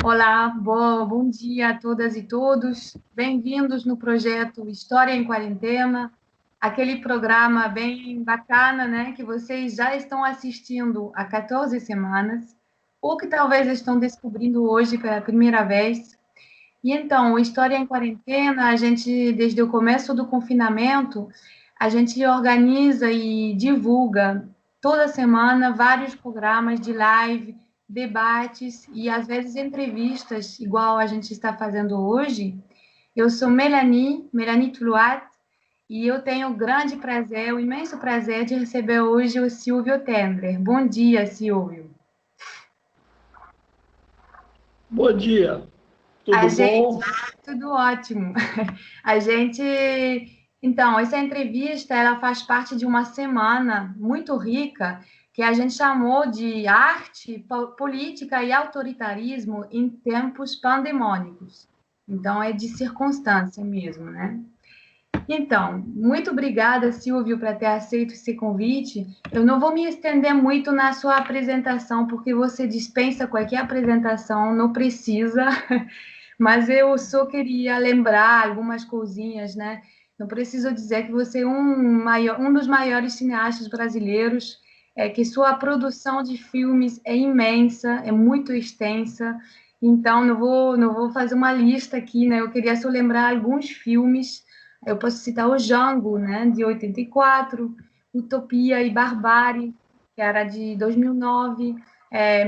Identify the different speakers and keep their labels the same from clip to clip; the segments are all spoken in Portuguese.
Speaker 1: Olá, bom dia a todas e todos. Bem-vindos no projeto História em Quarentena, aquele programa bem bacana, né, que vocês já estão assistindo há 14 semanas, ou que talvez estão descobrindo hoje pela primeira vez. E então, o História em Quarentena, a gente, desde o começo do confinamento, a gente organiza e divulga toda semana vários programas de live, debates e às vezes entrevistas, igual a gente está fazendo hoje. Eu sou Melanie Tuluat, e eu tenho o grande prazer, o imenso prazer de receber hoje o Silvio Tendler. Bom dia, Silvio.
Speaker 2: Bom dia,
Speaker 1: A
Speaker 2: tudo
Speaker 1: gente,
Speaker 2: bom?
Speaker 1: tudo ótimo. A gente, então, essa entrevista, ela faz parte de uma semana muito rica que a gente chamou de arte, política e autoritarismo em tempos pandemônicos. Então, é de circunstância mesmo, né? Então, muito obrigada, Silvio, por ter aceito esse convite. Eu não vou me estender muito na sua apresentação, porque você dispensa qualquer apresentação, não precisa. Mas eu só queria lembrar algumas coisinhas, né? Não preciso dizer que você é um dos maiores cineastas brasileiros, que sua produção de filmes é imensa, é muito extensa. Então, não vou fazer uma lista aqui, né? Eu queria só lembrar alguns filmes. Eu posso citar o Django, né, de 84, Utopia e Barbárie, que era de 2009,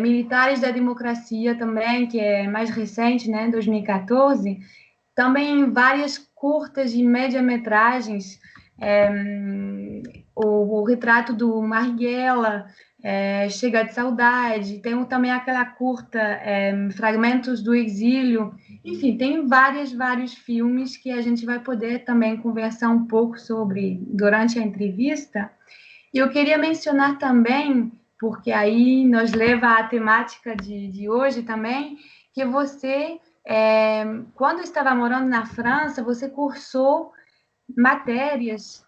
Speaker 1: Militares da Democracia também, que é mais recente, né, 2014, também várias curtas e média-metragens, é, o Retrato do Marighella, Chega de Saudade, tem também aquela curta, Fragmentos do Exílio, enfim, tem vários filmes que a gente vai poder também conversar um pouco sobre durante a entrevista. E eu queria mencionar também, porque aí nos leva à temática de hoje também, que você, quando estava morando na França, você cursou matérias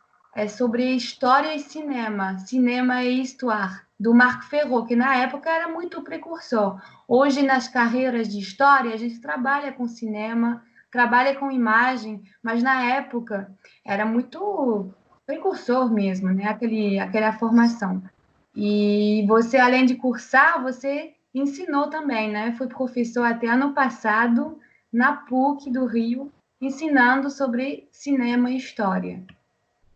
Speaker 1: sobre história e cinema e histoire, do Marc Ferro, que na época era muito precursor. Hoje, nas carreiras de história, a gente trabalha com cinema, trabalha com imagem, mas na época era muito precursor mesmo, né? Aquela formação. E você, além de cursar, você ensinou também, né? Foi professor até ano passado na PUC do Rio, ensinando sobre cinema e história.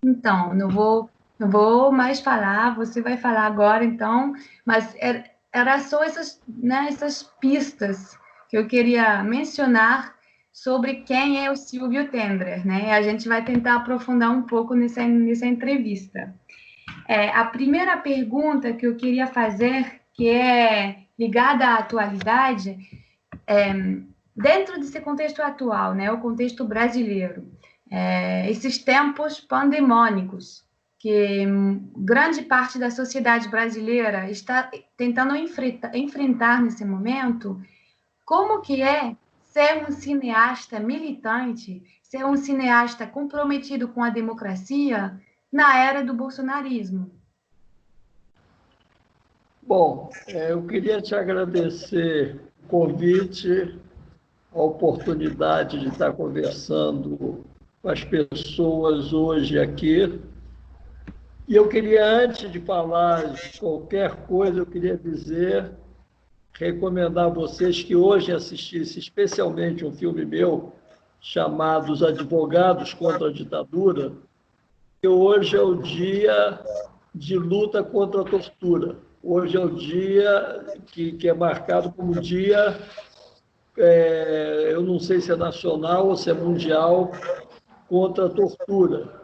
Speaker 1: Então, não vou mais falar, você vai falar agora, então, mas era só essas, né, essas pistas que eu queria mencionar sobre quem é o Silvio Tendler, né? A gente vai tentar aprofundar um pouco nessa entrevista. A primeira pergunta que eu queria fazer, que é ligada à atualidade, dentro desse contexto atual, né, o contexto brasileiro, esses tempos pandemônicos, que grande parte da sociedade brasileira está tentando enfrentar nesse momento, como que é ser um cineasta militante, ser um cineasta comprometido com a democracia na era do bolsonarismo?
Speaker 2: Bom, eu queria te agradecer o convite, a oportunidade de estar conversando com as pessoas hoje aqui. E eu queria, antes de falar de qualquer coisa, eu queria dizer, recomendar a vocês que hoje assistissem especialmente um filme meu chamado Os Advogados contra a Ditadura, que hoje é o dia de luta contra a tortura. Hoje é o dia que é marcado como dia, eu não sei se é nacional ou se é mundial, contra a tortura.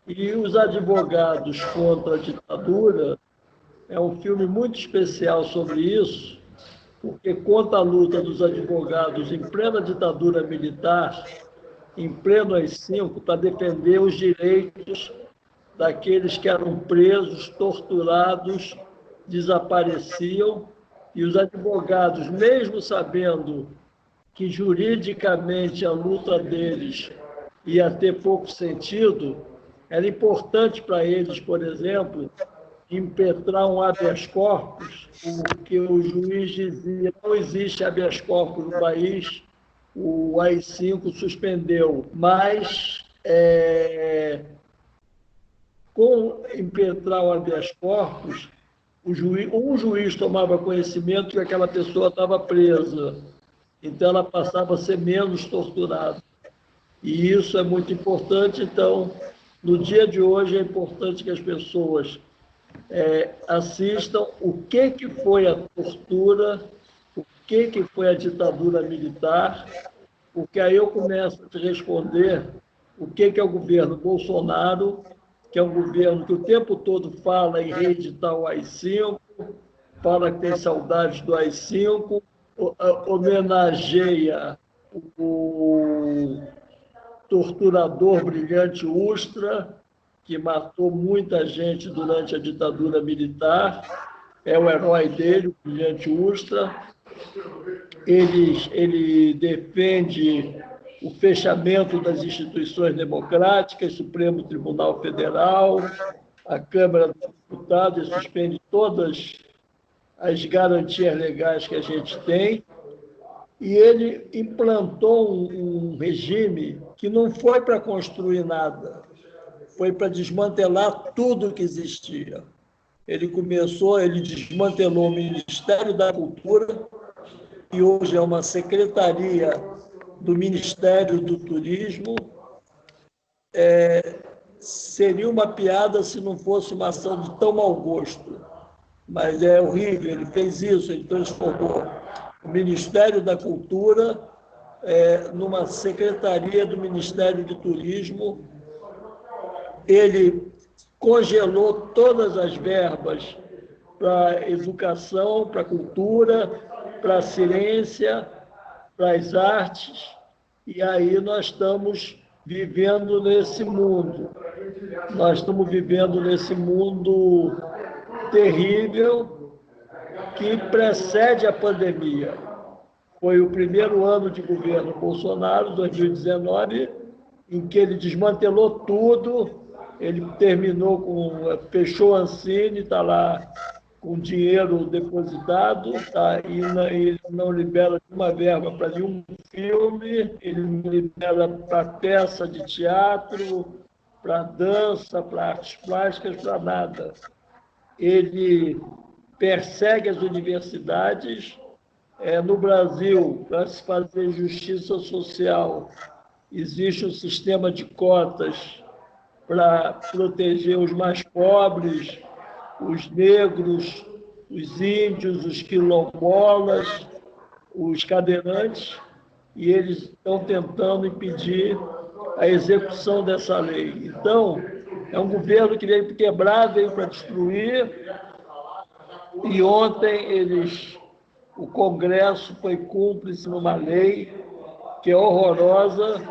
Speaker 2: E Os Advogados contra a Ditadura é um filme muito especial sobre isso, porque conta a luta dos advogados em plena ditadura militar, em pleno AI-5, para defender os direitos daqueles que eram presos, torturados, desapareciam, e os advogados, mesmo sabendo que juridicamente a luta deles ia ter pouco sentido, era importante para eles, por exemplo, impetrar um habeas corpus, porque o juiz dizia que não existe habeas corpus no país, o AI-5 suspendeu, mas com impetrar o habeas corpus, um juiz tomava conhecimento que aquela pessoa estava presa, então ela passava a ser menos torturada. E isso é muito importante. Então, no dia de hoje, é importante que as pessoas assistam o que foi a tortura, o que foi a ditadura militar, porque aí eu começo a te responder o que é o governo Bolsonaro, que é um governo que o tempo todo fala em reeditar o AI-5, fala que tem saudades do AI-5, homenageia o torturador Brilhante Ustra, que matou muita gente durante a ditadura militar, é o herói dele, o Brilhante Ustra. Ele defende o fechamento das instituições democráticas, Supremo Tribunal Federal, a Câmara dos Deputados, e suspende todas as garantias legais que a gente tem. E ele implantou um regime que não foi para construir nada, foi para desmantelar tudo que existia. Ele desmantelou o Ministério da Cultura, que hoje é uma secretaria do Ministério do Turismo. Seria uma piada se não fosse uma ação de tão mau gosto, mas é horrível. Ele fez isso, ele transformou o Ministério da Cultura numa secretaria do Ministério do Turismo. Ele congelou todas as verbas para educação, para cultura, para a ciência, para as artes, e aí nós estamos vivendo nesse mundo. Nós estamos vivendo nesse mundo terrível que precede a pandemia. Foi o primeiro ano de governo Bolsonaro, 2019, em que ele desmantelou tudo, ele fechou a Ancine, está lá com dinheiro depositado, tá? E ele não libera nenhuma verba para nenhum filme, ele não libera para peça de teatro, para dança, para artes plásticas, para nada. Ele persegue as universidades. No Brasil, para se fazer justiça social, existe um sistema de cotas para proteger os mais pobres, os negros, os índios, os quilombolas, os cadeirantes, e eles estão tentando impedir a execução dessa lei. Então, é um governo que veio para quebrar, veio para destruir, e ontem o Congresso foi cúmplice numa lei que é horrorosa,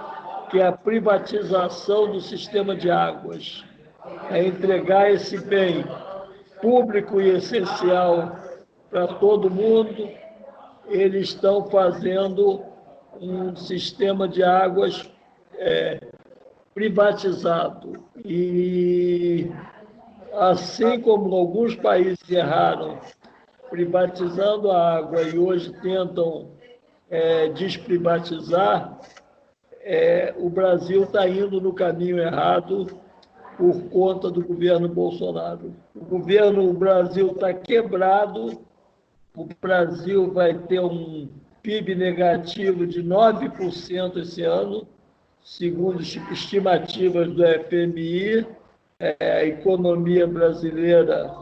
Speaker 2: que é a privatização do sistema de águas. É entregar esse bem público e essencial para todo mundo. Eles estão fazendo um sistema de águas privatizado. E, assim como alguns países erraram privatizando a água e hoje tentam desprivatizar, o Brasil está indo no caminho errado por conta do governo Bolsonaro. O Brasil está quebrado, o Brasil vai ter um PIB negativo de 9% esse ano, segundo estimativas do FMI. A economia brasileira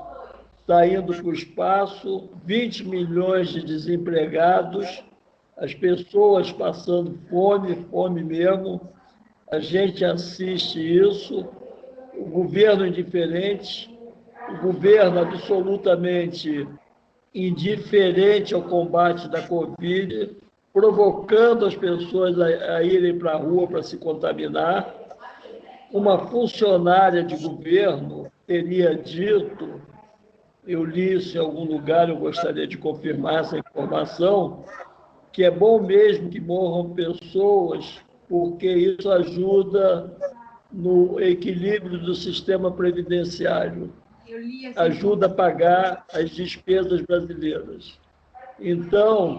Speaker 2: está indo para o espaço, 20 milhões de desempregados, as pessoas passando fome mesmo. A gente assiste isso, o governo indiferente, o governo absolutamente indiferente ao combate da Covid, provocando as pessoas a irem para a rua para se contaminar. Uma funcionária de governo teria dito, eu li isso em algum lugar, eu gostaria de confirmar essa informação, que é bom mesmo que morram pessoas, porque isso ajuda no equilíbrio do sistema previdenciário.
Speaker 1: Eu li essa
Speaker 2: ajuda a pagar as despesas brasileiras. Então,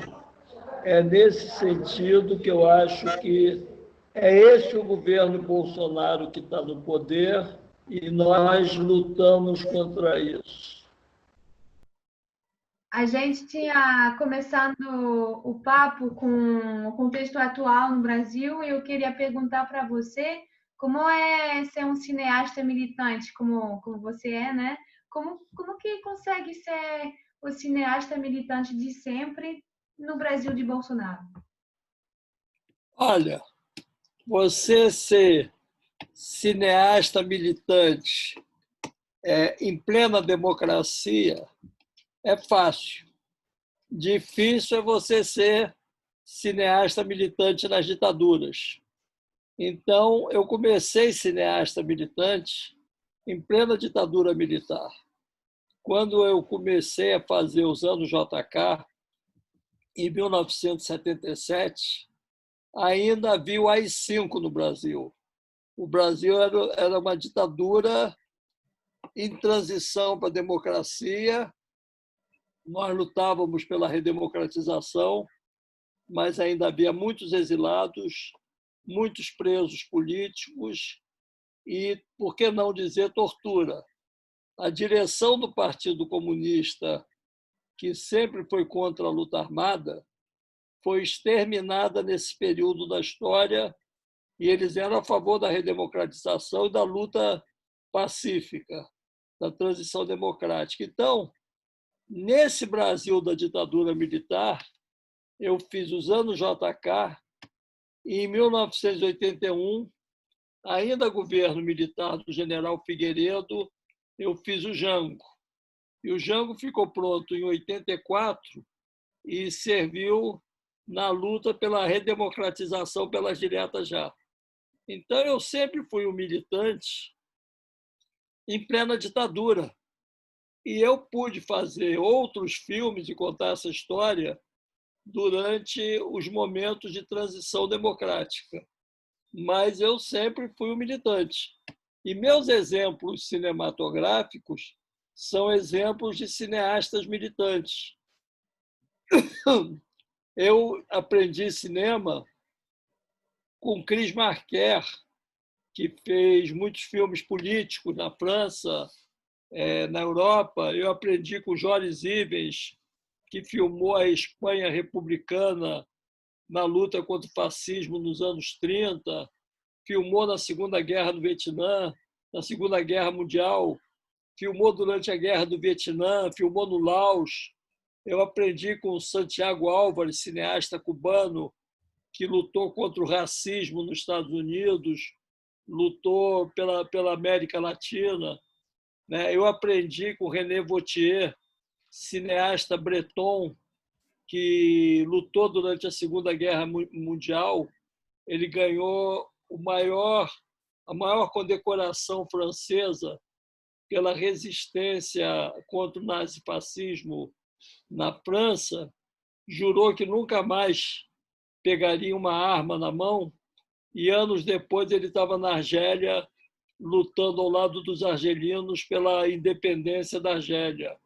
Speaker 2: é nesse sentido que eu acho que é esse o governo Bolsonaro que está no poder e nós lutamos contra isso.
Speaker 1: A gente tinha começando o papo com o contexto atual no Brasil e eu queria perguntar para você como é ser um cineasta militante, como você é, né? Como que consegue ser o cineasta militante de sempre no Brasil de Bolsonaro?
Speaker 2: Olha, você ser cineasta militante em plena democracia é fácil. Difícil é você ser cineasta militante nas ditaduras. Então, eu comecei cineasta militante em plena ditadura militar. Quando eu comecei a fazer os anos JK, em 1977, ainda havia o AI-5 no Brasil. O Brasil era uma ditadura em transição para a democracia. Nós lutávamos pela redemocratização, mas ainda havia muitos exilados, muitos presos políticos e, por que não dizer, tortura. A direção do Partido Comunista, que sempre foi contra a luta armada, foi exterminada nesse período da história e eles eram a favor da redemocratização e da luta pacífica, da transição democrática. Então, nesse Brasil da ditadura militar, eu fiz os anos JK e, em 1981, ainda governo militar do general Figueiredo, eu fiz o Jango. E o Jango ficou pronto em 84 e serviu na luta pela redemocratização pelas diretas já. Então, eu sempre fui um militante em plena ditadura. E eu pude fazer outros filmes e contar essa história durante os momentos de transição democrática. Mas eu sempre fui um militante. E meus exemplos cinematográficos são exemplos de cineastas militantes. Eu aprendi cinema com Chris Marquer, que fez muitos filmes políticos na França, na Europa. Eu aprendi com Joris Ivens, que filmou a Espanha republicana na luta contra o fascismo nos anos 30, filmou na Segunda Guerra do Vietnã, na Segunda Guerra Mundial, filmou durante a Guerra do Vietnã, filmou no Laos. Eu aprendi com Santiago Álvares, cineasta cubano, que lutou contra o racismo nos Estados Unidos, lutou pela América Latina. Eu aprendi com René Vautier, cineasta breton, que lutou durante a Segunda Guerra Mundial. Ele ganhou a maior condecoração francesa pela resistência contra o nazifascismo na França, jurou que nunca mais pegaria uma arma na mão e, anos depois, ele estava na Argélia lutando ao lado dos argelinos pela independência da Argélia.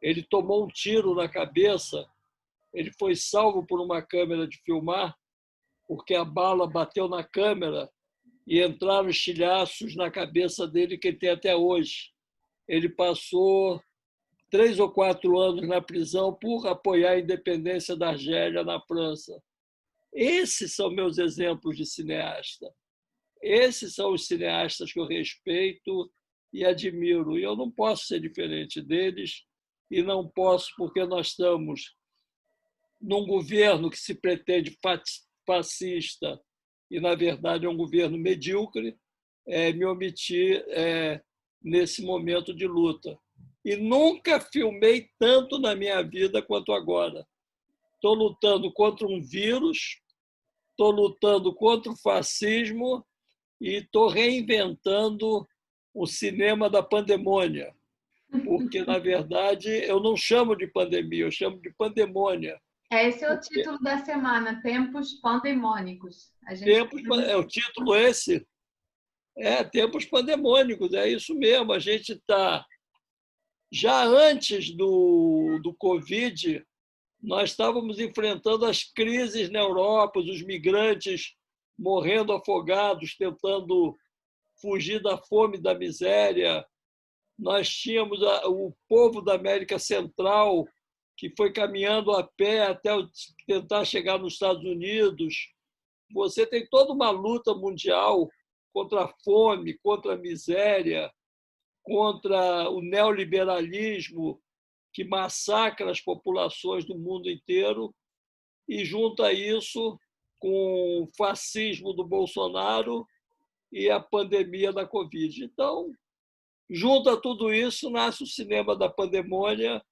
Speaker 2: Ele tomou um tiro na cabeça, ele foi salvo por uma câmera de filmar, porque a bala bateu na câmera e entraram estilhaços na cabeça dele que ele tem até hoje. Ele passou 3 ou 4 anos na prisão por apoiar a independência da Argélia na França. Esses são meus exemplos de cineasta. Esses são os cineastas que eu respeito e admiro. E eu não posso ser diferente deles, e não posso, porque nós estamos num governo que se pretende fascista e, na verdade, é um governo medíocre, me omitir nesse momento de luta. E nunca filmei tanto na minha vida quanto agora. Estou lutando contra um vírus, estou lutando contra o fascismo e estou reinventando o cinema da pandemônia. Porque, na verdade, eu não chamo de pandemia, eu chamo de pandemônia.
Speaker 1: Esse é o título da semana, Tempos Pandemônicos.
Speaker 2: É o título esse? Tempos pandemônicos, é isso mesmo. A gente está Já antes do Covid, nós estávamos enfrentando as crises na Europa, os migrantes morrendo afogados, tentando fugir da fome e da miséria. Nós tínhamos o povo da América Central que foi caminhando a pé até tentar chegar nos Estados Unidos. Você tem toda uma luta mundial contra a fome, contra a miséria, contra o neoliberalismo que massacra as populações do mundo inteiro, e junta isso com o fascismo do Bolsonaro e a pandemia da Covid. Então, junta tudo isso, nasce o cinema da pandemônia,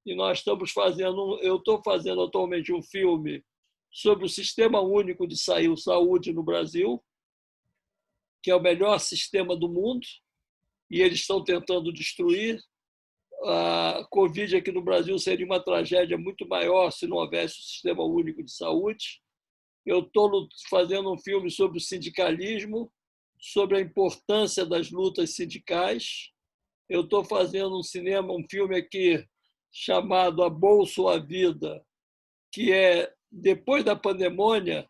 Speaker 2: e nós estamos fazendo, eu estou fazendo atualmente um filme sobre o Sistema Único de Saúde no Brasil, que é o melhor sistema do mundo, e eles estão tentando destruir. A Covid aqui no Brasil seria uma tragédia muito maior se não houvesse o Sistema Único de Saúde. Eu estou fazendo um filme sobre o sindicalismo, sobre a importância das lutas sindicais. Eu estou fazendo um filme aqui chamado A Bolsa ou a Vida, que é, depois da pandemia,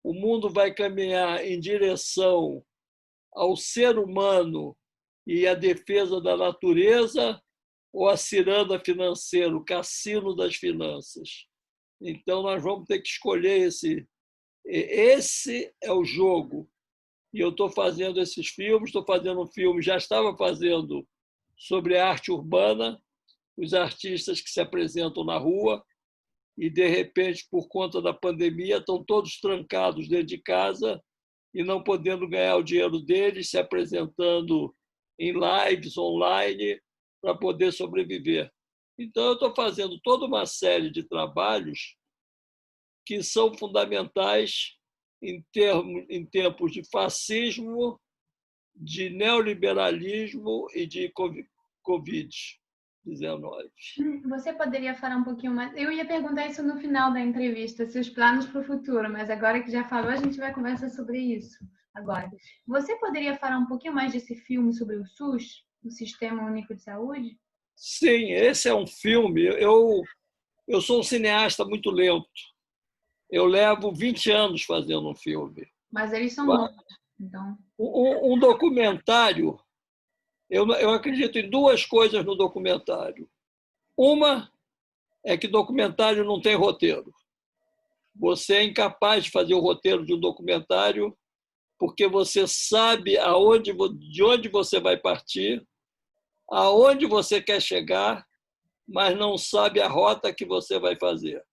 Speaker 2: o mundo vai caminhar em direção ao ser humano e à defesa da natureza, ou a ciranda financeira, o cassino das finanças. Então, nós vamos ter que escolher esse. Esse é o jogo. E eu estou fazendo esses filmes, estou fazendo um filme, já estava fazendo sobre a arte urbana, os artistas que se apresentam na rua e, de repente, por conta da pandemia, estão todos trancados dentro de casa e não podendo ganhar o dinheiro deles, se apresentando em lives online para poder sobreviver. Então, eu estou fazendo toda uma série de trabalhos que são fundamentais em tempos de fascismo, de neoliberalismo e de Covid-19.
Speaker 1: Você poderia falar um pouquinho mais? Eu ia perguntar isso no final da entrevista, seus planos para o futuro, mas agora que já falou, a gente vai conversar sobre isso agora. Você poderia falar um pouquinho mais desse filme sobre o SUS, o Sistema Único de Saúde?
Speaker 2: Sim, esse é um filme. Eu sou um cineasta muito lento. Eu levo 20 anos fazendo um filme.
Speaker 1: Mas eles são longos, então.
Speaker 2: Um documentário, eu acredito em duas coisas no documentário. Uma é que documentário não tem roteiro. Você é incapaz de fazer o roteiro de um documentário porque você sabe de onde você vai partir, aonde você quer chegar, mas não sabe a rota que você vai fazer.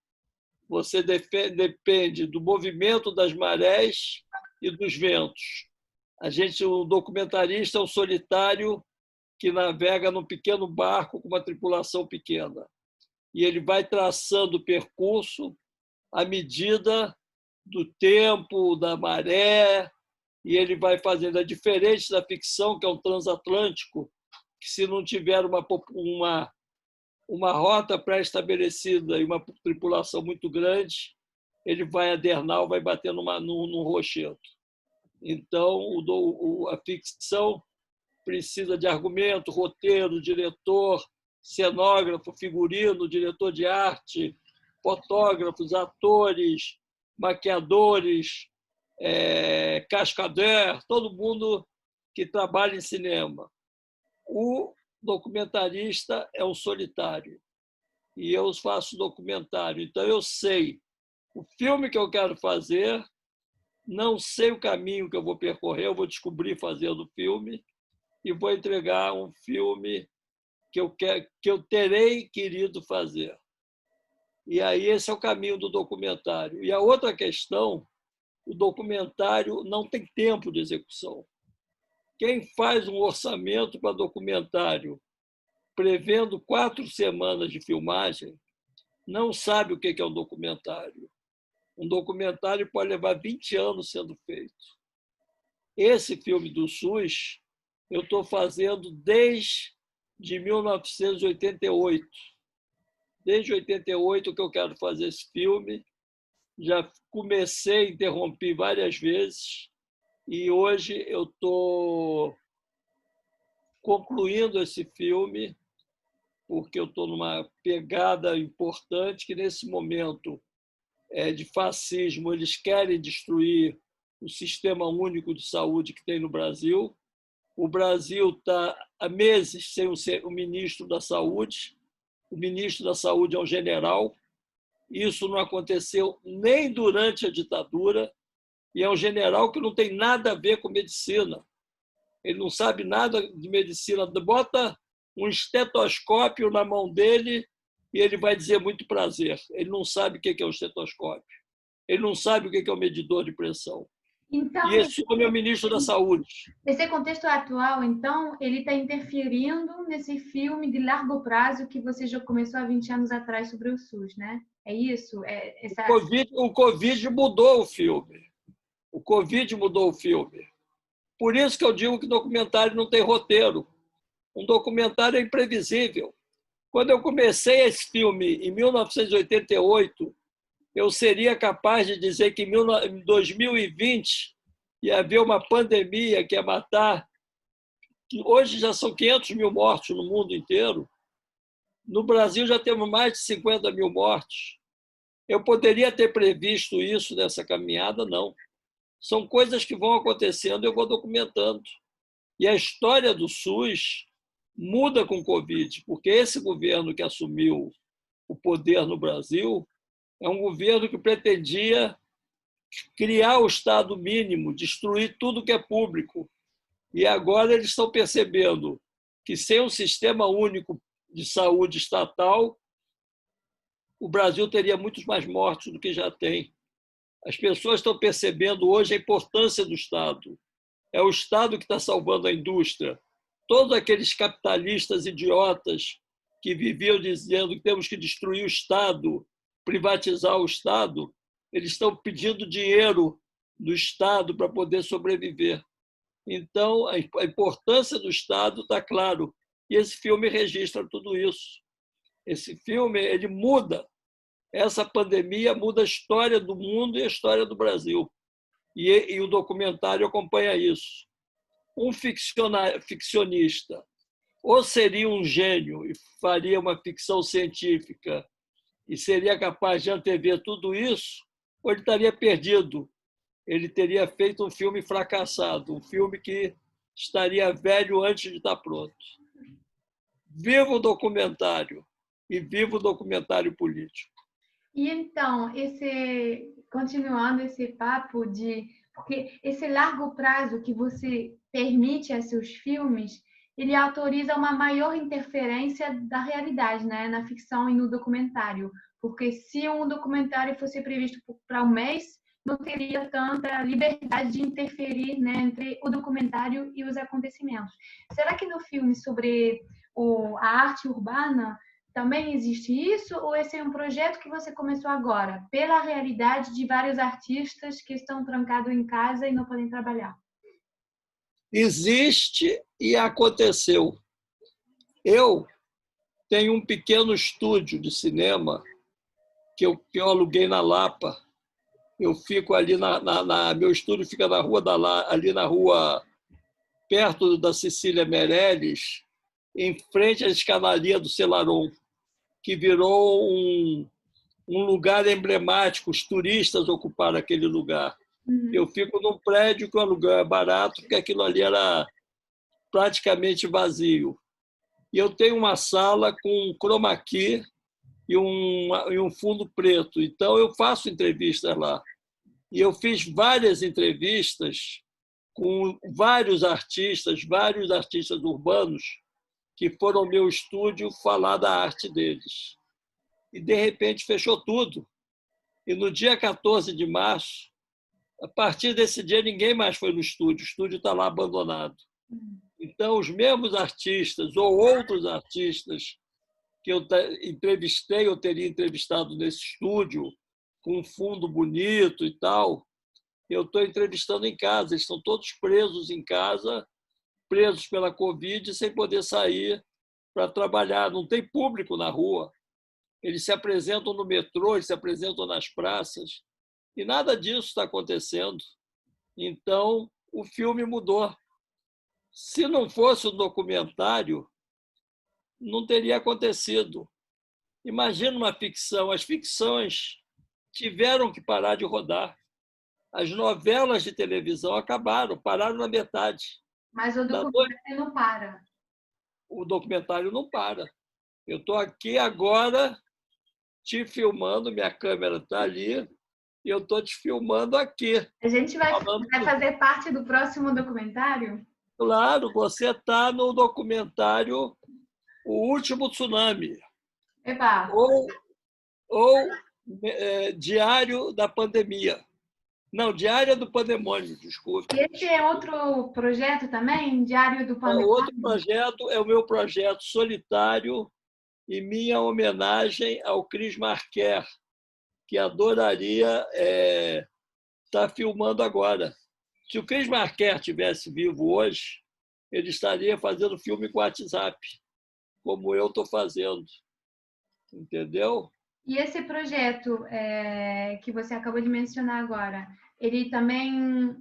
Speaker 2: Você depende do movimento das marés e dos ventos. O documentarista é um solitário que navega num pequeno barco com uma tripulação pequena. E ele vai traçando o percurso à medida do tempo, da maré, e ele vai fazendo. É diferente da ficção, que é um transatlântico, que se não tiver uma rota pré-estabelecida e uma tripulação muito grande, ele vai adernal, vai bater num rochedo. Então, a ficção precisa de argumento, roteiro, diretor, cenógrafo, figurino, diretor de arte, fotógrafos, atores, maquiadores, cascadeur, todo mundo que trabalha em cinema. O documentarista é um solitário e eu faço documentário. Então, eu sei o filme que eu quero fazer, não sei o caminho que eu vou percorrer, eu vou descobrir fazendo o filme e vou entregar um filme que eu terei querido fazer. E aí esse é o caminho do documentário. E a outra questão, o documentário não tem tempo de execução. Quem faz um orçamento para documentário prevendo 4 semanas de filmagem não sabe o que é um documentário. Um documentário pode levar 20 anos sendo feito. Esse filme do SUS eu estou fazendo desde 1988. Desde 88 que eu quero fazer esse filme. Já comecei, interrompi várias vezes, e hoje eu estou concluindo esse filme porque eu estou numa pegada importante que, nesse momento de fascismo, eles querem destruir o sistema único de saúde que tem no Brasil. O Brasil está há meses sem o ministro da Saúde. O ministro da Saúde é um general. Isso não aconteceu nem durante a ditadura. E é um general que não tem nada a ver com medicina. Ele não sabe nada de medicina. Bota um estetoscópio na mão dele e ele vai dizer muito prazer. Ele não sabe o que é o estetoscópio. Ele não sabe o que é o medidor de pressão.
Speaker 1: Então,
Speaker 2: e esse homem é o ministro da Saúde.
Speaker 1: Esse contexto atual, então, ele está interferindo nesse filme de largo prazo que você já começou há 20 anos atrás sobre o SUS, né? É isso?
Speaker 2: O Covid mudou o filme. O Covid mudou o filme. Por isso que eu digo que documentário não tem roteiro. Um documentário é imprevisível. Quando eu comecei esse filme em 1988, eu seria capaz de dizer que em 2020 ia haver uma pandemia que ia matar, que hoje já são 500 mil mortos no mundo inteiro. No Brasil já temos mais de 50 mil mortos. Eu poderia ter previsto isso nessa caminhada? Não. São coisas que vão acontecendo e eu vou documentando. E a história do SUS muda com o Covid, porque esse governo que assumiu o poder no Brasil é um governo que pretendia criar o Estado mínimo, destruir tudo que é público. E agora eles estão percebendo que, sem um sistema único de saúde estatal, o Brasil teria muitos mais mortos do que já tem. As pessoas estão percebendo hoje a importância do Estado. É o Estado que está salvando a indústria. Todos aqueles capitalistas idiotas que viviam dizendo que temos que destruir o Estado, privatizar o Estado, eles estão pedindo dinheiro do Estado para poder sobreviver. Então, a importância do Estado está claro. E esse filme registra tudo isso. Esse filme ele muda. Essa pandemia muda a história do mundo e a história do Brasil. E o documentário acompanha isso. Um ficcionista ou seria um gênio e faria uma ficção científica e seria capaz de antever tudo isso, ou ele estaria perdido. Ele teria feito um filme fracassado, um filme que estaria velho antes de estar pronto. Viva o documentário e viva o documentário político.
Speaker 1: E então, continuando esse papo porque esse largo prazo que você permite a seus filmes, ele autoriza uma maior interferência da realidade, né, na ficção e no documentário. Porque se um documentário fosse previsto para um mês, não teria tanta liberdade de interferir, né, entre o documentário e os acontecimentos. Será que no filme sobre a arte urbana também existe isso, ou esse é um projeto que você começou agora, pela realidade de vários artistas que estão trancados em casa e não podem trabalhar?
Speaker 2: Existe e aconteceu. Eu tenho um pequeno estúdio de cinema que eu aluguei na Lapa. Eu fico ali meu estúdio fica na rua ali na rua perto da Cecília Meirelles, em frente à escadaria do Selarón, que virou um lugar emblemático. Os turistas ocuparam aquele lugar. Eu fico num prédio que o aluguel é barato, porque aquilo ali era praticamente vazio. E eu tenho uma sala com um chroma key e um fundo preto. Então, eu faço entrevistas lá. E eu fiz várias entrevistas com vários artistas urbanos que foram ao meu estúdio falar da arte deles. E, de repente, fechou tudo. E no dia 14 de março, a partir desse dia, ninguém mais foi no estúdio. O estúdio está lá abandonado. Então, os mesmos artistas ou outros artistas que eu entrevistei, eu teria entrevistado nesse estúdio, com um fundo bonito e tal, eu estou entrevistando em casa. Eles estão todos presos em casa, presos pela Covid, sem poder sair para trabalhar. Não tem público na rua. Eles se apresentam no metrô, eles se apresentam nas praças, e nada disso está acontecendo. Então, o filme mudou. Se não fosse um documentário, não teria acontecido. Imagina uma ficção. As ficções tiveram que parar de rodar. As novelas de televisão acabaram, pararam na metade.
Speaker 1: Mas o documentário não para.
Speaker 2: O documentário não para. Eu estou aqui agora te filmando, minha câmera está ali, e eu estou te filmando aqui.
Speaker 1: A gente vai fazer parte do próximo documentário?
Speaker 2: Claro, você está no documentário O Último Tsunami.
Speaker 1: Eba.
Speaker 2: Ou Diário da Pandemia. Não, Diário do Pandemônio, desculpe.
Speaker 1: E esse é outro projeto também? Diário do Pandemônio?
Speaker 2: Outro projeto é o meu projeto solitário e minha homenagem ao Chris Marker, que adoraria estar filmando agora. Se o Chris Marker estivesse vivo hoje, ele estaria fazendo filme com WhatsApp, como eu estou fazendo. Entendeu?
Speaker 1: E esse projeto que você acabou de mencionar agora, ele também...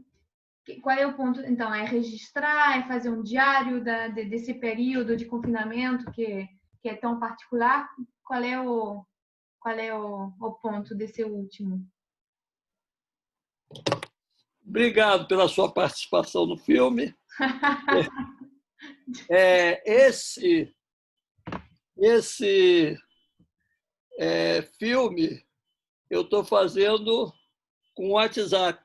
Speaker 1: Qual é o ponto? Então, é registrar, é fazer um diário desse período de confinamento que é tão particular? Qual é o ponto desse último?
Speaker 2: Obrigado pela sua participação no filme. Esse filme eu estou fazendo com WhatsApp.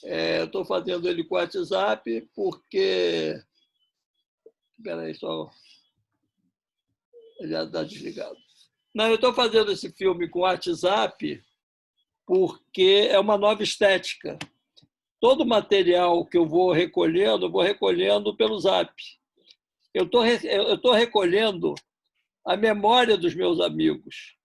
Speaker 2: Eu estou fazendo ele com WhatsApp porque... Espera aí, só... Já está desligado. Não, eu estou fazendo esse filme com WhatsApp porque é uma nova estética. Todo o material que eu vou recolhendo pelo Zap. Eu estou recolhendo a memória dos meus amigos.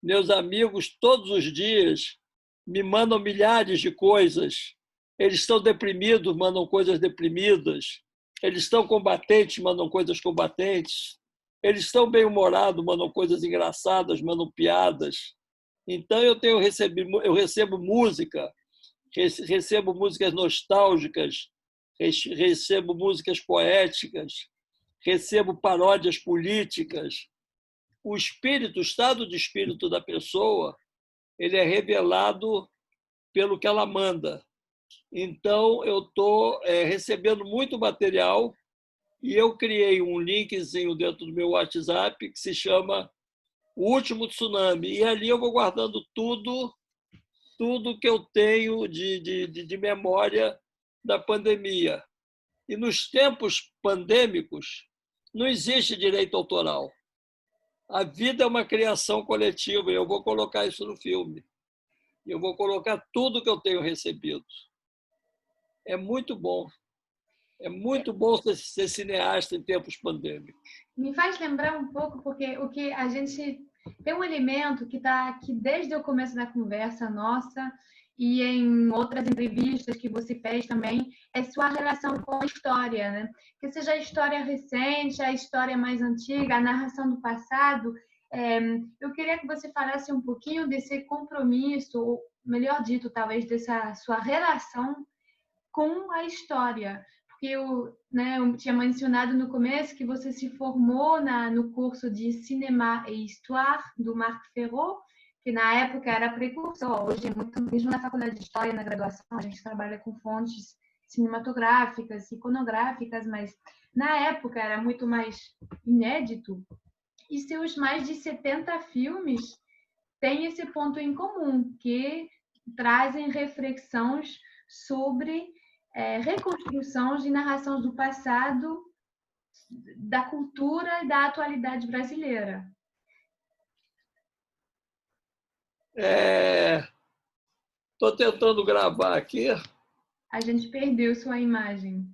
Speaker 2: Meus amigos, todos os dias, me mandam milhares de coisas. Eles estão deprimidos, mandam coisas deprimidas. Eles estão combatentes, mandam coisas combatentes. Eles estão bem-humorados, mandam coisas engraçadas, mandam piadas. Então, eu recebo música, recebo músicas nostálgicas, recebo músicas poéticas, recebo paródias políticas. O estado de espírito da pessoa, ele é revelado pelo que ela manda. Então, eu estou recebendo muito material e eu criei um linkzinho dentro do meu WhatsApp que se chama O Último Tsunami. E ali eu vou guardando tudo que eu tenho de memória da pandemia. E nos tempos pandêmicos, não existe direito autoral. A vida é uma criação coletiva e eu vou colocar isso no filme. Eu vou colocar tudo que eu tenho recebido. É muito bom. É muito bom ser cineasta em tempos pandêmicos.
Speaker 1: Me faz lembrar um pouco, porque o que a gente tem um elemento que está aqui desde o começo da conversa nossa e em outras entrevistas que você fez também, é sua relação com a história, né? Que seja a história recente, a história mais antiga, a narração do passado. Eu queria que você falasse um pouquinho desse compromisso, ou melhor dito, talvez, dessa sua relação com a história. Porque eu tinha mencionado no começo que você se formou no curso de Cinéma et Histoire do Marc Ferro, que na época era precursor. Hoje, mesmo na faculdade de História, na graduação, a gente trabalha com fontes cinematográficas, iconográficas, mas na época era muito mais inédito. E seus mais de 70 filmes têm esse ponto em comum, que trazem reflexões sobre reconstrução de narrações do passado, da cultura e da atualidade brasileira.
Speaker 2: Estou tentando gravar aqui.
Speaker 1: A gente perdeu sua imagem.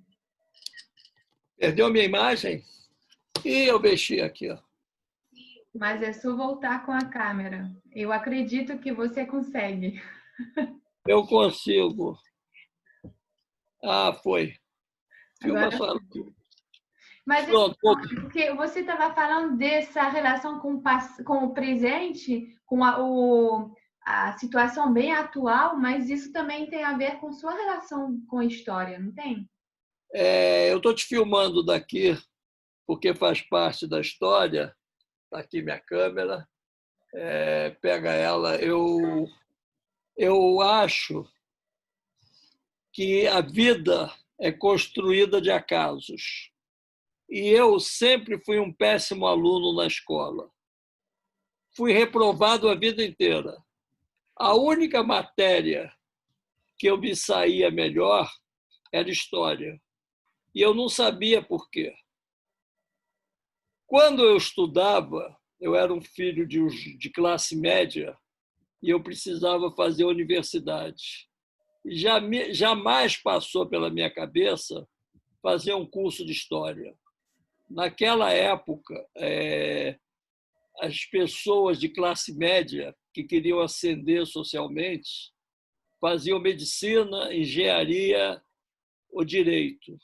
Speaker 2: Perdeu a minha imagem? E eu mexi aqui. Ó.
Speaker 1: Mas é só voltar com a câmera. Eu acredito que você consegue.
Speaker 2: Eu consigo. Ah, foi. Filma
Speaker 1: Agora,
Speaker 2: só.
Speaker 1: mas porque você estava falando dessa relação com o presente, com a situação bem atual, mas isso também tem a ver com sua relação com a história, não tem?
Speaker 2: Eu estou te filmando daqui porque faz parte da história. Está aqui minha câmera, pega ela. Eu acho que a vida é construída de acasos. E eu sempre fui um péssimo aluno na escola. Fui reprovado a vida inteira. A única matéria que eu me saía melhor era história. E eu não sabia por quê. Quando eu estudava, eu era um filho de classe média e eu precisava fazer universidade. E jamais passou pela minha cabeça fazer um curso de história. Naquela época, as pessoas de classe média que queriam ascender socialmente faziam medicina, engenharia ou direito.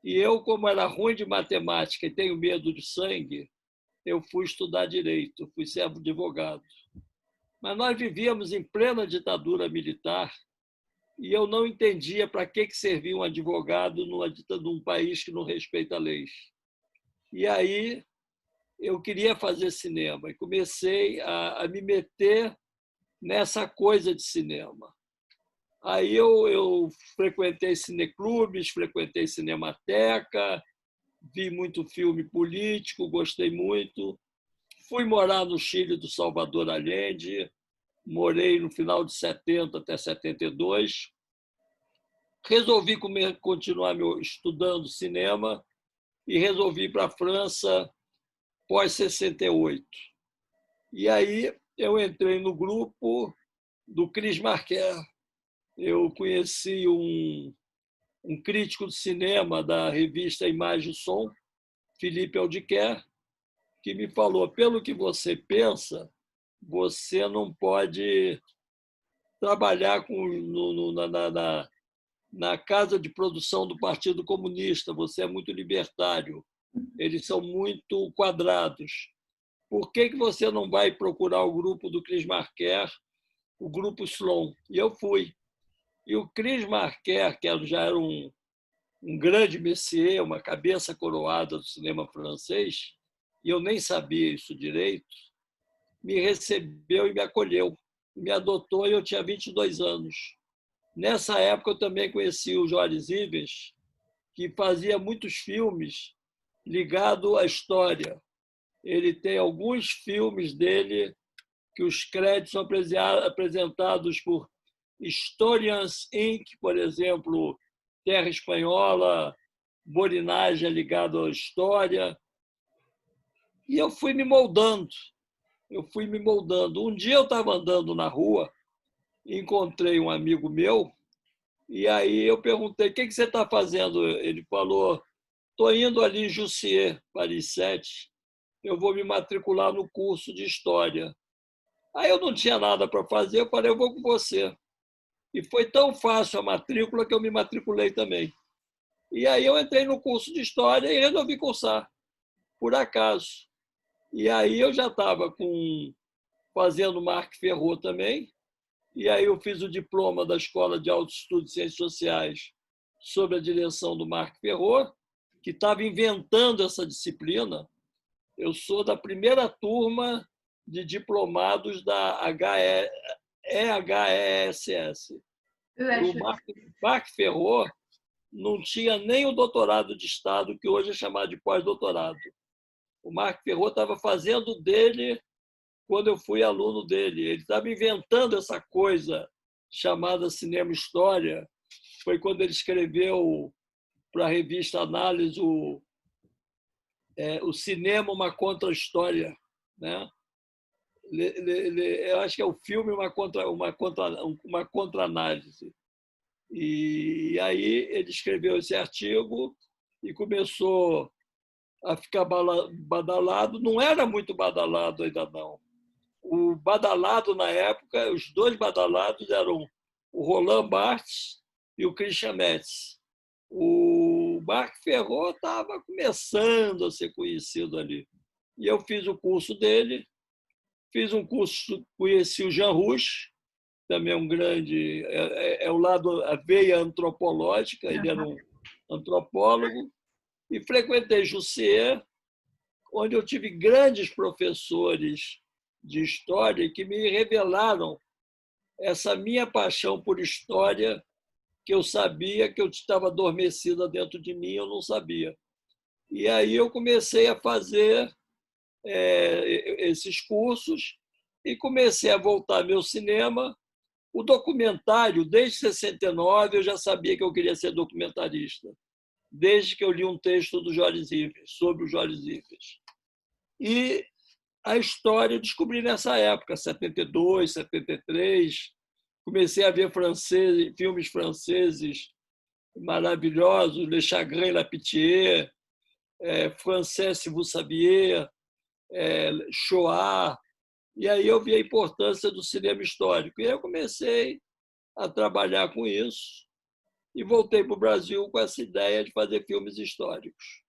Speaker 2: E eu, como era ruim de matemática e tenho medo de sangue, eu fui estudar direito, fui ser advogado. Mas nós vivíamos em plena ditadura militar e eu não entendia para que servia um advogado num país que não respeita leis. E aí eu queria fazer cinema e comecei a me meter nessa coisa de cinema. Aí eu frequentei cineclubes, frequentei cinemateca, vi muito filme político, gostei muito. Fui morar no Chile do Salvador Allende, morei no final de 70 até 72. Resolvi continuar estudando cinema e resolvi ir para a França pós-68. E aí eu entrei no grupo do Chris Marker. Eu conheci um crítico de cinema da revista Imagem e Som, Philippe Aldiquer, que me falou: pelo que você pensa, você não pode trabalhar na casa de produção do Partido Comunista, você é muito libertário, eles são muito quadrados. Por que você não vai procurar o grupo do Chris Marker, o grupo Slon? E eu fui. E o Chris Marker, que já era um grande métier, uma cabeça coroada do cinema francês, e eu nem sabia isso direito, me recebeu e me acolheu, me adotou e eu tinha 22 anos. Nessa época eu também conheci o Joris Ivens, que fazia muitos filmes ligados à história. Ele tem alguns filmes dele que os créditos são apresentados por Historians Inc., por exemplo, Terra Espanhola, Borinagem ligado à história. E eu fui me moldando. Um dia eu estava andando na rua, encontrei um amigo meu, e aí eu perguntei: o que você está fazendo? Ele falou: estou indo ali em Jussier, Paris 7, eu vou me matricular no curso de História. Aí eu não tinha nada para fazer, eu falei: eu vou com você. E foi tão fácil a matrícula que eu me matriculei também. E aí eu entrei no curso de História e resolvi cursar, por acaso. E aí eu já estava fazendo Marc Ferrot também, e aí eu fiz o diploma da Escola de Alto Estudo de Ciências Sociais sob a direção do Marc Ferrot, que estava inventando essa disciplina. Eu sou da primeira turma de diplomados da EHESS. O Marc Ferrot não tinha nem o doutorado de Estado, que hoje é chamado de pós-doutorado. O Marc Ferrot estava fazendo dele quando eu fui aluno dele. Ele estava inventando essa coisa chamada Cinema História. Foi quando ele escreveu para a revista Análise o Cinema, uma Contra-História. Né? Eu acho que é o filme uma contra-análise. E aí ele escreveu esse artigo e começou a ficar badalado. Não era muito badalado ainda, não. O badalado na época, os dois badalados eram o Roland Barthes e o Christian Metz. O Marc Ferrot estava começando a ser conhecido ali. E eu fiz o curso dele, conheci o Jean Rouch, também um grande, o lado, a veia antropológica, ele era um antropólogo. e frequentei Jussier, onde eu tive grandes professores de história que me revelaram essa minha paixão por história, que eu sabia que eu estava adormecida dentro de mim, eu não sabia. E aí eu comecei a fazer esses cursos e comecei a voltar ao meu cinema. O documentário, desde 69, eu já sabia que eu queria ser documentarista, desde que eu li um texto do Jorge Zivers, sobre o Jorge Zivers. E a história eu descobri nessa época, 72, 73. Comecei a ver filmes franceses maravilhosos, Le Chagrin et la Pitié, Français, si vous saviez, Shoah. E aí eu vi a importância do cinema histórico. E aí eu comecei a trabalhar com isso e voltei para o Brasil com essa ideia de fazer filmes históricos.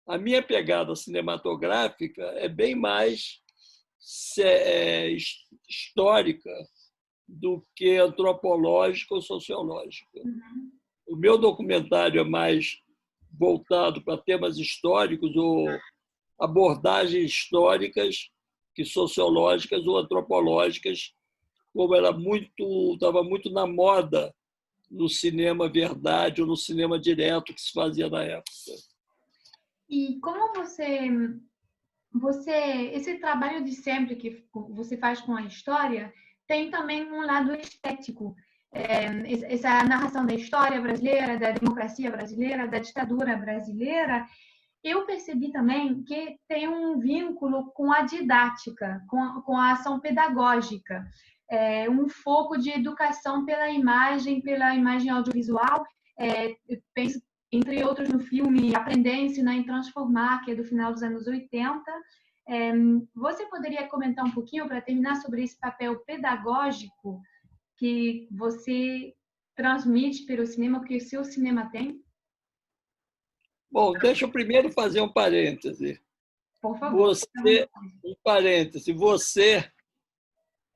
Speaker 2: A minha pegada cinematográfica é bem mais histórica do que antropológica ou sociológica.
Speaker 1: Uhum.
Speaker 2: O meu documentário é mais voltado para temas históricos ou abordagens históricas que sociológicas ou antropológicas, como estava muito na moda no cinema verdade ou no cinema direto que se fazia na época.
Speaker 1: E como esse trabalho de sempre que você faz com a história tem também um lado estético. Essa narração da história brasileira, da democracia brasileira, da ditadura brasileira, eu percebi também que tem um vínculo com a didática, com a ação pedagógica, um foco de educação pela imagem audiovisual. Eu penso, entre outros, no filme Aprender, Ensinar e Transformar, que é do final dos anos 80. Você poderia comentar um pouquinho, para terminar, sobre esse papel pedagógico que você transmite pelo cinema, que o seu cinema tem?
Speaker 2: Bom, deixa eu primeiro fazer um parêntese.
Speaker 1: Por favor.
Speaker 2: Você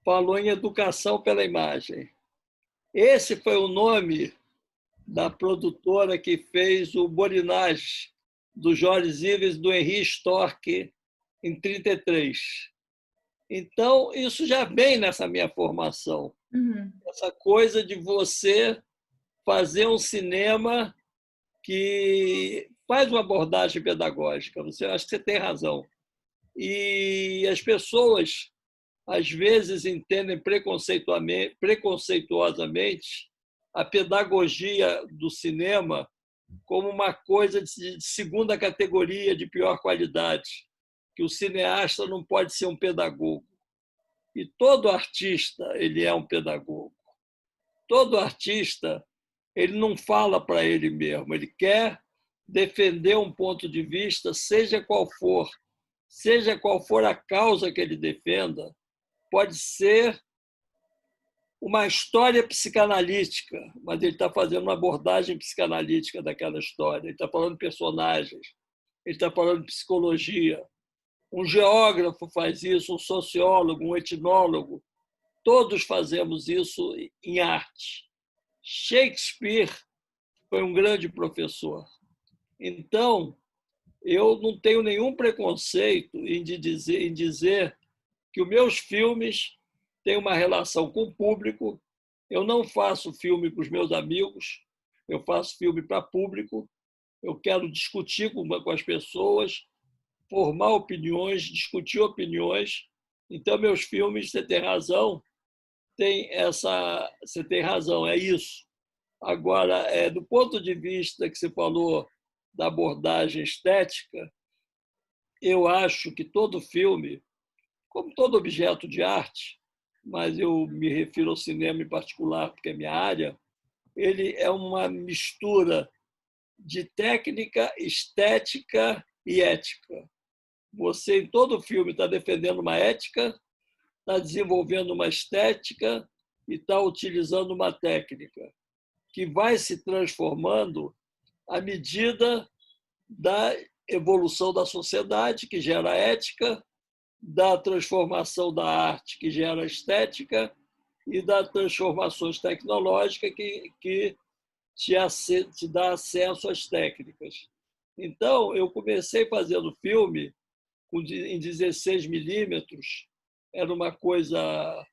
Speaker 2: falou em educação pela imagem. Esse foi o nome da produtora que fez o Borinage, do Jorge Zivers, do Henri Storck, em 33. Então, isso já vem nessa minha formação.
Speaker 1: Uhum.
Speaker 2: Essa coisa de você fazer um cinema que faz uma abordagem pedagógica. Acho que você tem razão. E as pessoas, às vezes, entendem preconceituosamente a pedagogia do cinema como uma coisa de segunda categoria, de pior qualidade, que o cineasta não pode ser um pedagogo. E todo artista ele é um pedagogo. Todo artista ele não fala para ele mesmo, ele quer defender um ponto de vista, seja qual for a causa que ele defenda. Pode ser uma história psicanalítica, mas ele está fazendo uma abordagem psicanalítica daquela história. Ele está falando de personagens, ele está falando de psicologia. Um geógrafo faz isso, um sociólogo, um etnólogo. Todos fazemos isso em arte. Shakespeare foi um grande professor. Então, eu não tenho nenhum preconceito em dizer que os meus filmes têm uma relação com o público. Eu não faço filme para os meus amigos, eu faço filme para público. Eu quero discutir com as pessoas, formar opiniões, discutir opiniões. Então, meus filmes, você tem razão, você tem razão, é isso. Agora, do ponto de vista que você falou da abordagem estética, eu acho que todo filme, como todo objeto de arte, mas eu me refiro ao cinema em particular, porque é minha área, ele é uma mistura de técnica, estética e ética. Você, em todo filme, está defendendo uma ética, está desenvolvendo uma estética e está utilizando uma técnica que vai se transformando à medida da evolução da sociedade, que gera ética, da transformação da arte, que gera estética, e das transformações tecnológicas que te dá acesso às técnicas. Então, eu comecei fazendo filme em 16 milímetros, era uma coisa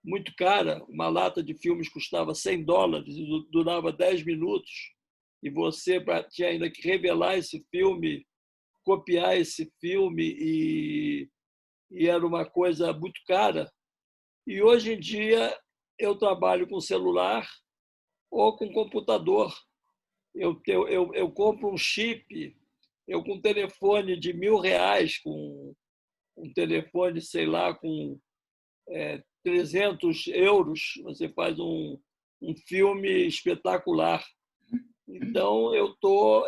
Speaker 2: muito cara. Uma lata de filmes custava $100 e durava 10 minutos. E você tinha ainda que revelar esse filme, copiar esse filme, e era uma coisa muito cara. E hoje em dia eu trabalho com celular ou com computador. Eu compro um chip, eu com um telefone de R$ 1.000, com um telefone, sei lá, com 300 €, você faz um filme espetacular. Então, eu estou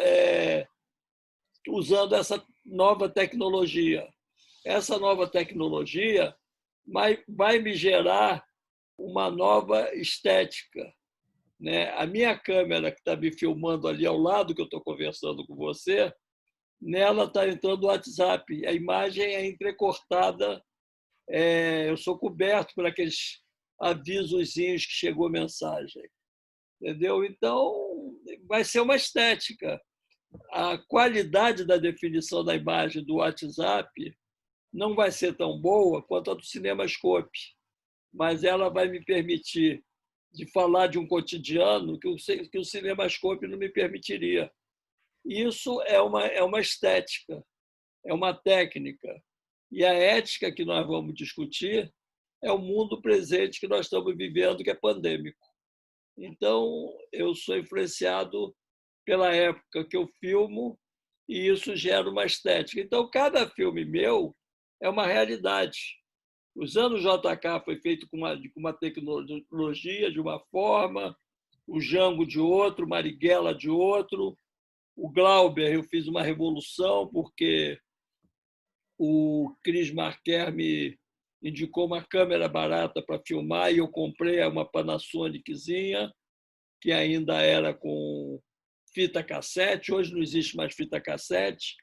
Speaker 2: usando essa nova tecnologia. Essa nova tecnologia vai me gerar uma nova estética, né? A minha câmera, que está me filmando ali ao lado que eu estou conversando com você, nela está entrando o WhatsApp. A imagem é entrecortada, eu sou coberto por aqueles avisozinhos que chegou mensagem. Entendeu? Então, vai ser uma estética. A qualidade da definição da imagem do WhatsApp não vai ser tão boa quanto a do CinemaScope, mas ela vai me permitir de falar de um cotidiano que o CinemaScope não me permitiria. Isso é uma estética, é uma técnica. E a ética que nós vamos discutir é o mundo presente que nós estamos vivendo, que é pandêmico. Então, eu sou influenciado pela época que eu filmo e isso gera uma estética. Então, cada filme meu é uma realidade. Usando o JK foi feito com uma tecnologia de uma forma, o Django de outro, o Marighella de outro, o Glauber eu fiz uma revolução porque o Chris Marker me indicou uma câmera barata para filmar e eu comprei uma Panasoniczinha, que ainda era com fita cassete. Hoje não existe mais fita cassete.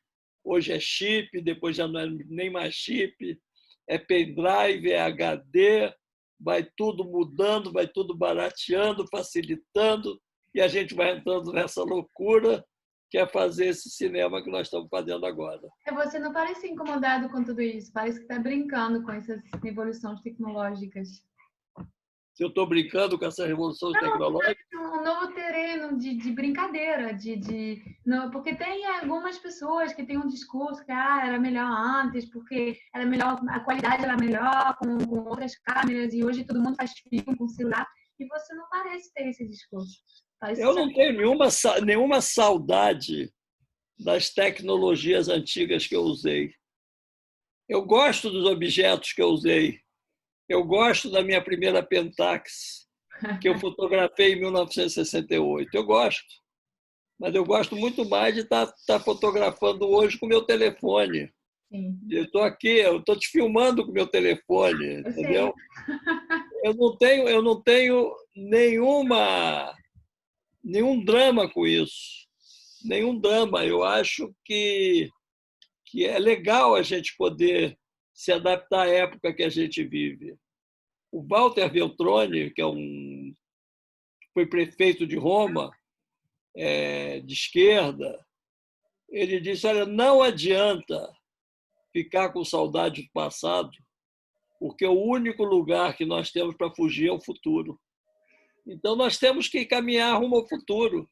Speaker 2: Hoje é chip, depois já não é nem mais chip. É pendrive, é HD, vai tudo mudando, vai tudo barateando, facilitando, e a gente vai entrando nessa loucura que é fazer esse cinema que nós estamos fazendo agora.
Speaker 1: Você não parece incomodado com tudo isso, parece que está brincando com essas evoluções tecnológicas.
Speaker 2: Se eu estou brincando com essa revolução tecnológica?
Speaker 1: Um novo terreno de brincadeira, não, porque tem algumas pessoas que têm um discurso que era melhor antes, porque era melhor, a qualidade era melhor com outras câmeras, e hoje todo mundo faz filme com celular, e você não parece ter esse discurso.
Speaker 2: Eu não tenho nenhuma saudade das tecnologias antigas que eu usei. Eu gosto dos objetos que eu usei. Eu gosto da minha primeira Pentax, que eu fotografei em 1968. Eu gosto. Mas eu gosto muito mais de estar fotografando hoje com o meu telefone.
Speaker 1: Sim.
Speaker 2: Eu estou aqui, eu estou te filmando com o meu telefone, entendeu? Eu não tenho nenhum drama com isso. Nenhum drama. Eu acho que é legal a gente poder se adaptar à época que a gente vive. O Walter Veltroni, que foi prefeito de Roma, de esquerda, ele disse: olha, não adianta ficar com saudade do passado, porque o único lugar que nós temos para fugir é o futuro. Então, nós temos que caminhar rumo ao futuro.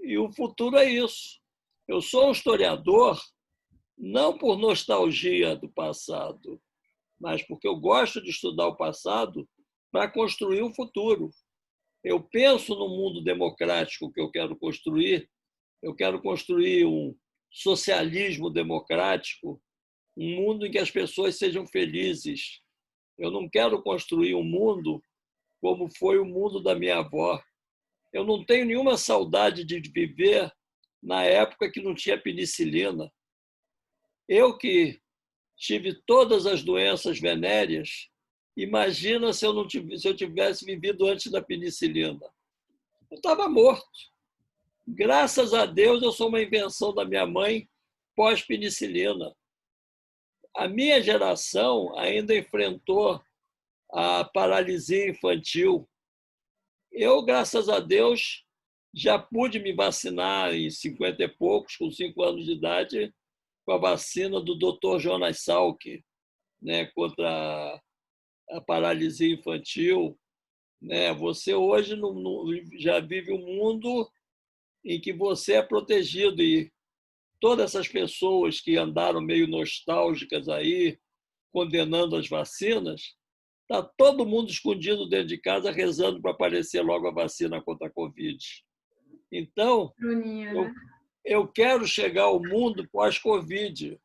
Speaker 2: E o futuro é isso. Eu sou um historiador não por nostalgia do passado, mas porque eu gosto de estudar o passado para construir o futuro. Eu penso no mundo democrático que eu quero construir. Eu quero construir um socialismo democrático, um mundo em que as pessoas sejam felizes. Eu não quero construir um mundo como foi o mundo da minha avó. Eu não tenho nenhuma saudade de viver na época que não tinha penicilina. Eu que tive todas as doenças venéreas, imagina se eu tivesse vivido antes da penicilina. Eu estava morto. Graças a Deus, eu sou uma invenção da minha mãe pós-penicilina. A minha geração ainda enfrentou a paralisia infantil. Eu, graças a Deus, Já pude me vacinar em 50 e poucos, com 5 anos de idade, com a vacina do Dr. Jonas Salk, né, contra a paralisia infantil. Né? Você hoje já vive um mundo em que você é protegido e todas essas pessoas que andaram meio nostálgicas aí, condenando as vacinas, está todo mundo escondido dentro de casa rezando para aparecer logo a vacina contra a Covid. Então,
Speaker 1: Bruninha,
Speaker 2: eu,
Speaker 1: né?
Speaker 2: eu quero chegar ao mundo pós-Covid.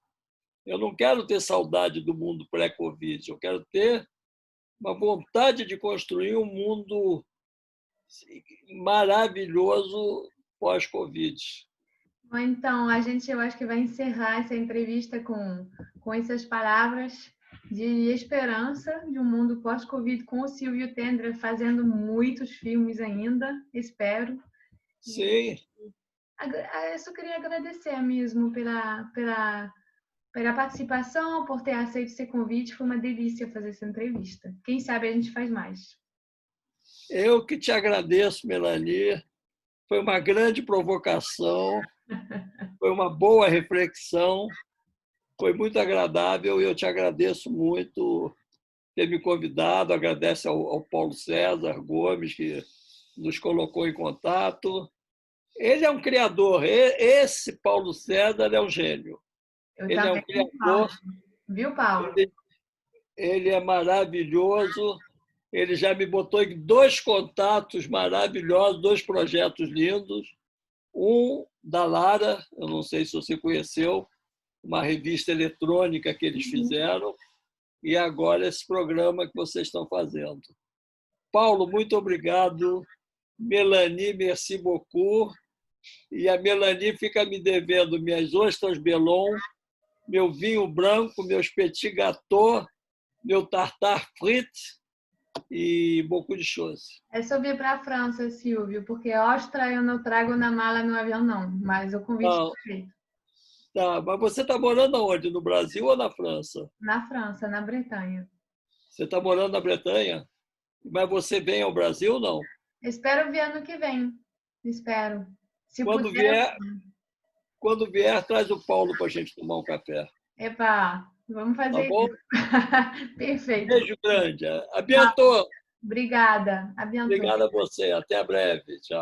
Speaker 2: Eu não quero ter saudade do mundo pré-Covid. Eu quero ter uma vontade de construir um mundo maravilhoso pós-Covid.
Speaker 1: Então, eu acho que vai encerrar essa entrevista com essas palavras de esperança de um mundo pós-Covid, com o Silvio Tendra fazendo muitos filmes ainda, espero.
Speaker 2: Sim.
Speaker 1: Eu só queria agradecer mesmo pela participação, por ter aceito esse convite. Foi uma delícia fazer essa entrevista. Quem sabe a gente faz mais.
Speaker 2: Eu que te agradeço, Melanie. Foi uma grande provocação, foi uma boa reflexão, foi muito agradável e eu te agradeço muito ter me convidado. Agradece ao Paulo César Gomes, que nos colocou em contato. Ele é um criador, esse Paulo César é um gênio.
Speaker 1: Eu
Speaker 2: Ele é um
Speaker 1: também concordo.
Speaker 2: criador,
Speaker 1: Viu, Paulo?
Speaker 2: ele é maravilhoso. Ele já me botou em 2 contatos maravilhosos, 2 projetos lindos. Um da Lara, eu não sei se você conheceu, uma revista eletrônica que eles fizeram, e agora esse programa que vocês estão fazendo. Paulo, muito obrigado. Melanie, merci beaucoup. E a Melanie fica me devendo minhas ostras Belon, meu vinho branco, meus petit gâteaux, meu tartar frites e beaucoup de choses.
Speaker 1: É sobre ir para a França, Silvio, porque ostra eu não trago na mala no avião, não. Mas o convite
Speaker 2: Não,
Speaker 1: foi feito.
Speaker 2: tá, mas você está morando aonde? No Brasil ou na França?
Speaker 1: Na França, na Bretanha.
Speaker 2: Você está morando na Bretanha? Mas você vem ao Brasil ou não?
Speaker 1: Espero vir ano que vem. Espero. Se
Speaker 2: Quando
Speaker 1: puder.
Speaker 2: vier, quando vier, traz o Paulo para a gente tomar um café.
Speaker 1: Epa, vamos
Speaker 2: Tá
Speaker 1: fazer
Speaker 2: bom?
Speaker 1: isso. Perfeito.
Speaker 2: Beijo grande. A
Speaker 1: Tchau.
Speaker 2: Bientôt.
Speaker 1: Obrigada. A bientôt.
Speaker 2: Obrigado a você. Até breve. Tchau.